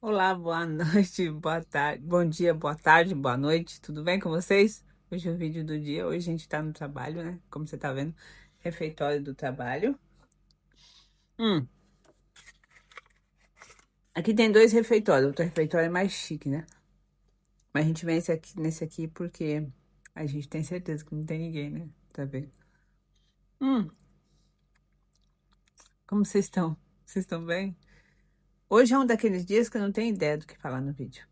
Olá, boa noite, boa tarde, bom dia, boa tarde, boa noite, tudo bem com vocês? Hoje é o vídeo do dia, hoje a gente tá no trabalho, né? Como você tá vendo, refeitório do trabalho. Hum, Aqui tem dois refeitórios, outro refeitório é mais chique, né? Mas a gente vem nesse aqui porque a gente tem certeza que não tem ninguém, né? Tá vendo? Hum, como vocês estão? Vocês estão bem? Hoje é um daqueles dias que eu não tenho ideia do que falar no vídeo.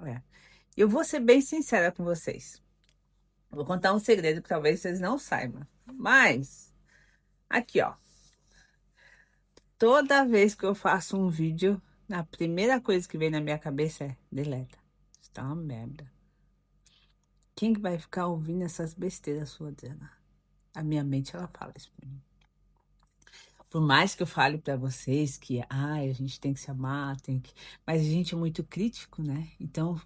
É. Eu vou ser bem sincera com vocês. Vou contar um segredo que talvez vocês não saibam. Mas, aqui, ó. Toda vez que eu faço um vídeo, a primeira coisa que vem na minha cabeça é deleta. Isso tá uma merda. Quem que vai ficar ouvindo essas besteiras sua, Diana? A minha mente, ela fala isso pra mim. Por mais que eu fale pra vocês que, ai, a gente tem que se amar, tem que... Mas a gente é muito crítico, né? Então,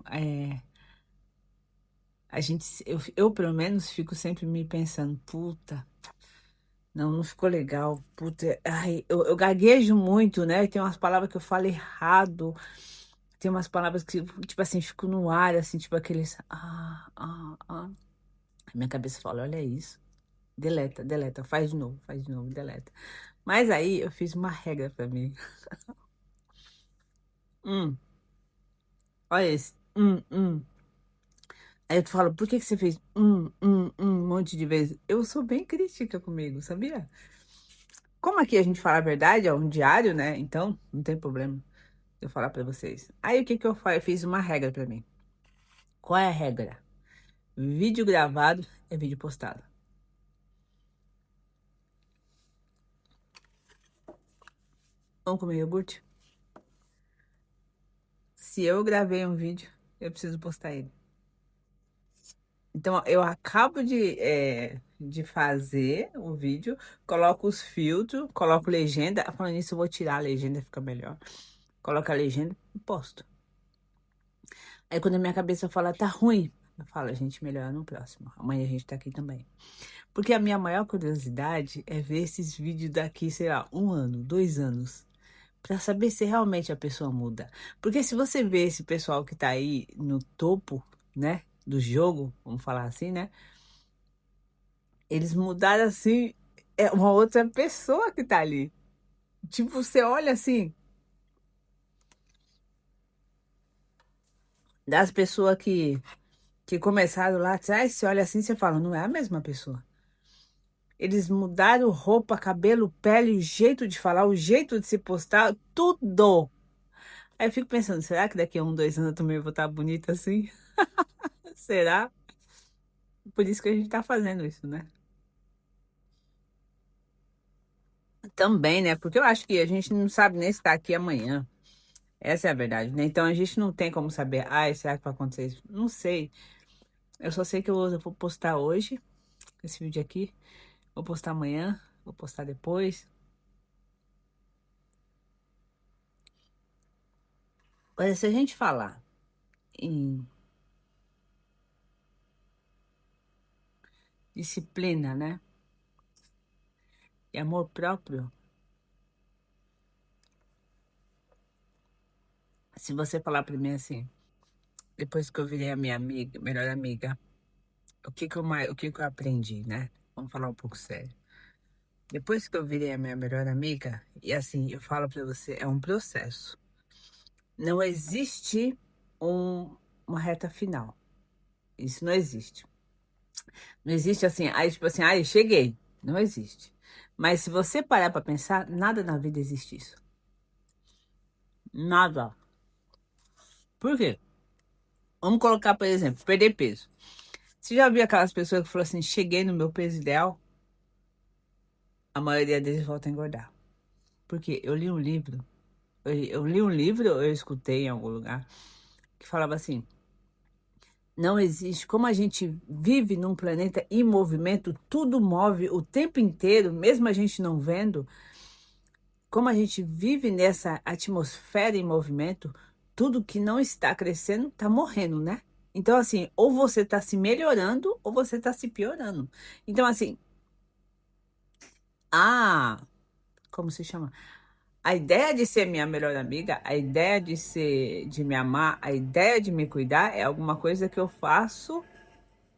eu pelo menos fico sempre me pensando, puta, não ficou legal, puta, ai, eu gaguejo muito, né? Tem umas palavras que eu falo errado. Tem umas palavras que, tipo assim, ficam no ar, assim, tipo aqueles. A minha cabeça fala: olha isso. Deleta, deleta, faz de novo, deleta. Mas aí eu fiz uma regra pra mim. Hum, olha esse. Aí eu falo: por que que você fez um monte de vezes? Eu sou bem crítica comigo, sabia? Como aqui a gente fala a verdade, é um diário, né? Então, não tem problema eu falar pra vocês. Aí o que que eu faço? Eu fiz uma regra pra mim. Qual é a regra? Vídeo gravado é vídeo postado. Vamos comer iogurte? Se eu gravei um vídeo, eu preciso postar ele. Então, eu acabo de fazer o vídeo, coloco os filtros, coloco legenda. Falando nisso, eu vou tirar a legenda, fica melhor. Coloco a legenda e posto. Aí, quando a minha cabeça fala, tá ruim, eu falo, a gente melhora no próximo. Amanhã a gente tá aqui também. Porque a minha maior curiosidade é ver esses vídeos daqui, sei lá, 1 ano, 2 anos. Pra saber se realmente a pessoa muda. Porque se você vê esse pessoal que tá aí no topo, né, do jogo, vamos falar assim, né? Eles mudaram assim, é uma outra pessoa que tá ali. Tipo, você olha assim, das pessoas que começaram lá atrás, você olha assim, você fala, não é a mesma pessoa. Eles mudaram roupa, cabelo, pele, o jeito de falar, o jeito de se postar, tudo. Aí eu fico pensando, será que daqui a 1, 2 anos eu também vou estar bonita assim? Será? Por isso que a gente tá fazendo isso, né? Também, né? Porque eu acho que a gente não sabe nem se tá aqui amanhã. Essa é a verdade, né? Então a gente não tem como saber, ai, será que vai acontecer isso? Não sei. Eu só sei que eu vou postar hoje esse vídeo aqui. Vou postar amanhã, vou postar depois. Olha, se a gente falar em disciplina, né? E amor próprio, se você falar pra mim assim, depois que eu virei a minha amiga, melhor amiga, o que que eu aprendi, né? Vamos falar um pouco sério. Depois que eu virei a minha melhor amiga, e assim, eu falo pra você, é um processo. Não existe um- uma reta final. Isso não existe. Não existe assim, aí tipo assim, eu cheguei. Não existe. Mas se você parar pra pensar, nada na vida existe isso. Nada. Por quê? Vamos colocar, por exemplo, perder peso. Você já viu aquelas pessoas que falam assim, cheguei no meu peso ideal? A maioria deles volta a engordar. Porque eu li um livro, eu li um livro, eu escutei em algum lugar, que falava assim, não existe, como a gente vive num planeta em movimento, tudo move o tempo inteiro, mesmo a gente não vendo, como a gente vive nessa atmosfera em movimento, tudo que não está crescendo está morrendo, né? Então, assim, ou você está se melhorando ou você está se piorando. Então, assim, a, como se chama? A ideia de ser minha melhor amiga, a ideia de me amar, a ideia de me cuidar é alguma coisa que eu faço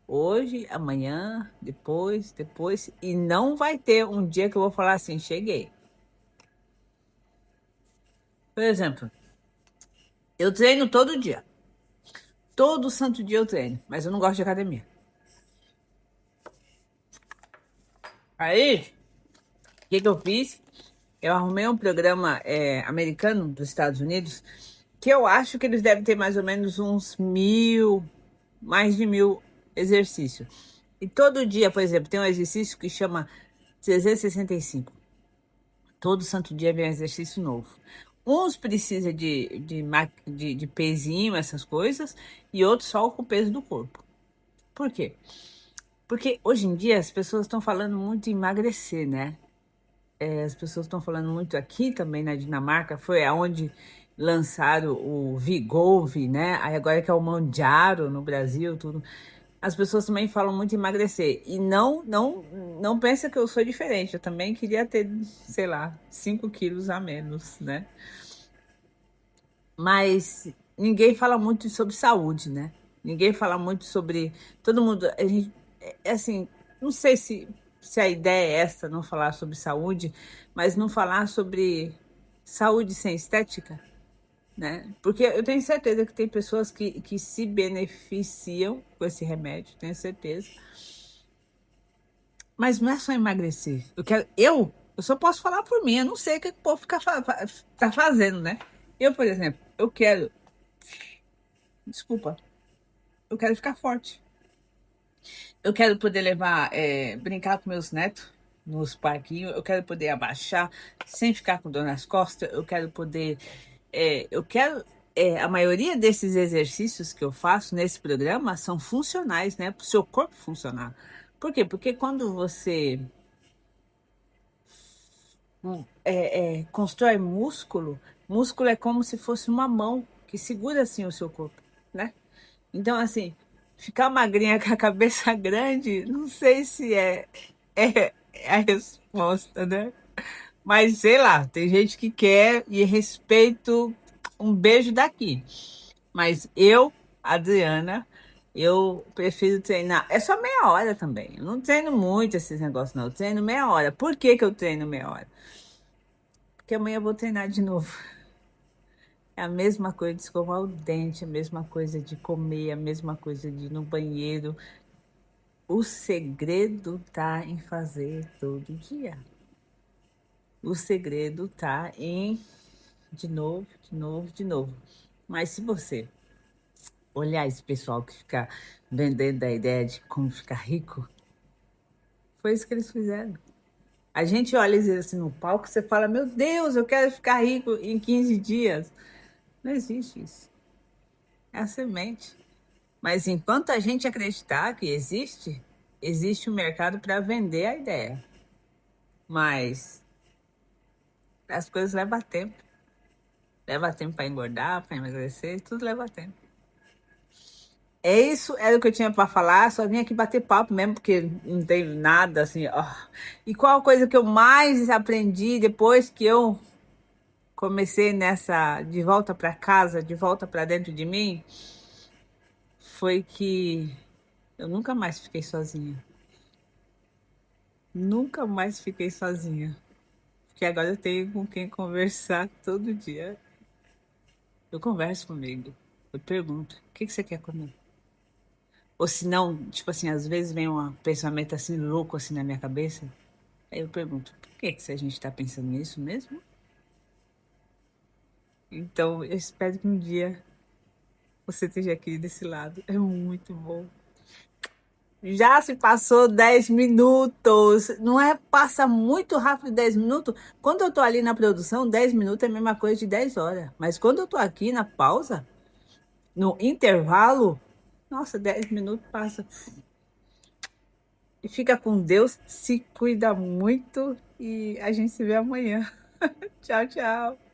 hoje, amanhã, depois, e não vai ter um dia que eu vou falar assim, cheguei. Por exemplo, eu treino todo dia. Todo santo dia eu treino, mas eu não gosto de academia. Aí, o que que eu fiz? Eu arrumei um programa americano dos Estados Unidos, que eu acho que eles devem ter mais ou menos uns 1.000, mais de 1.000 exercícios. E todo dia, por exemplo, tem um exercício que chama 365. Todo santo dia vem um exercício novo. Uns precisam de pezinho, essas coisas, e outros só com o peso do corpo. Por quê? Porque hoje em dia as pessoas estão falando muito em emagrecer, né? As pessoas estão falando muito aqui também na Dinamarca, foi aonde lançaram o Wegovy, né? Aí agora que é o Mounjaro no Brasil, tudo. As pessoas também falam muito em emagrecer. E não pensa que eu sou diferente. Eu também queria ter, sei lá, 5 quilos a menos, né? Mas ninguém fala muito sobre saúde, né? Ninguém fala muito sobre. Todo mundo. A gente, assim, não sei se a ideia é essa, não falar sobre saúde, mas não falar sobre saúde sem estética, né? Porque eu tenho certeza que tem pessoas que se beneficiam com esse remédio, tenho certeza. Mas não é só emagrecer. Eu só posso falar por mim, eu não sei o que o povo tá fazendo, né? Eu, por exemplo, desculpa, eu quero ficar forte. Eu quero poder levar, brincar com meus netos nos parquinhos. Eu quero poder abaixar sem ficar com dor nas costas. Eu quero poder, eu quero, a maioria desses exercícios que eu faço nesse programa são funcionais, né? Para o seu corpo funcionar. Por quê? Porque quando você constrói músculo, músculo é como se fosse uma mão que segura assim o seu corpo, né? Então, assim, ficar magrinha com a cabeça grande, não sei se é a resposta, né? Mas sei lá, tem gente que quer e respeito, um beijo daqui. Mas eu, Adriana, eu prefiro treinar. É só meia hora também. Eu não treino muito esses negócios, não. Eu treino meia hora. Por que que eu treino meia hora? Porque amanhã eu vou treinar de novo. É a mesma coisa de escovar o dente, a mesma coisa de comer, a mesma coisa de ir no banheiro. O segredo tá em fazer todo dia. O segredo tá em de novo, de novo, de novo. Mas se você olhar esse pessoal que fica vendendo a ideia de como ficar rico, foi isso que eles fizeram. A gente olha eles assim no palco, você fala, meu Deus, eu quero ficar rico em 15 dias. Não existe isso. É a semente. Mas enquanto a gente acreditar que existe, existe um mercado para vender a ideia. Mas as coisas levam tempo. Leva tempo para engordar, para emagrecer, tudo leva tempo. É isso, era o que eu tinha para falar. Só vim aqui bater papo mesmo, porque não tenho nada assim. Ó. E qual a coisa que eu mais aprendi depois que eu comecei nessa de volta para casa, de volta para dentro de mim, foi que eu nunca mais fiquei sozinha. Nunca mais fiquei sozinha. Porque agora eu tenho com quem conversar todo dia. Eu converso comigo. Eu pergunto: o que que você quer comer? Ou se não, tipo assim, às vezes vem um pensamento assim louco assim na minha cabeça. Aí eu pergunto: por que que a gente tá pensando nisso mesmo? Então eu espero que um dia você esteja aqui desse lado. É muito bom. Já se passou 10 minutos. Não é? Passa muito rápido 10 minutos. Quando eu tô ali na produção, 10 minutos é a mesma coisa de 10 horas. Mas quando eu tô aqui na pausa, no intervalo, nossa, 10 minutos passa. E fica com Deus, se cuida muito e a gente se vê amanhã. Tchau, tchau.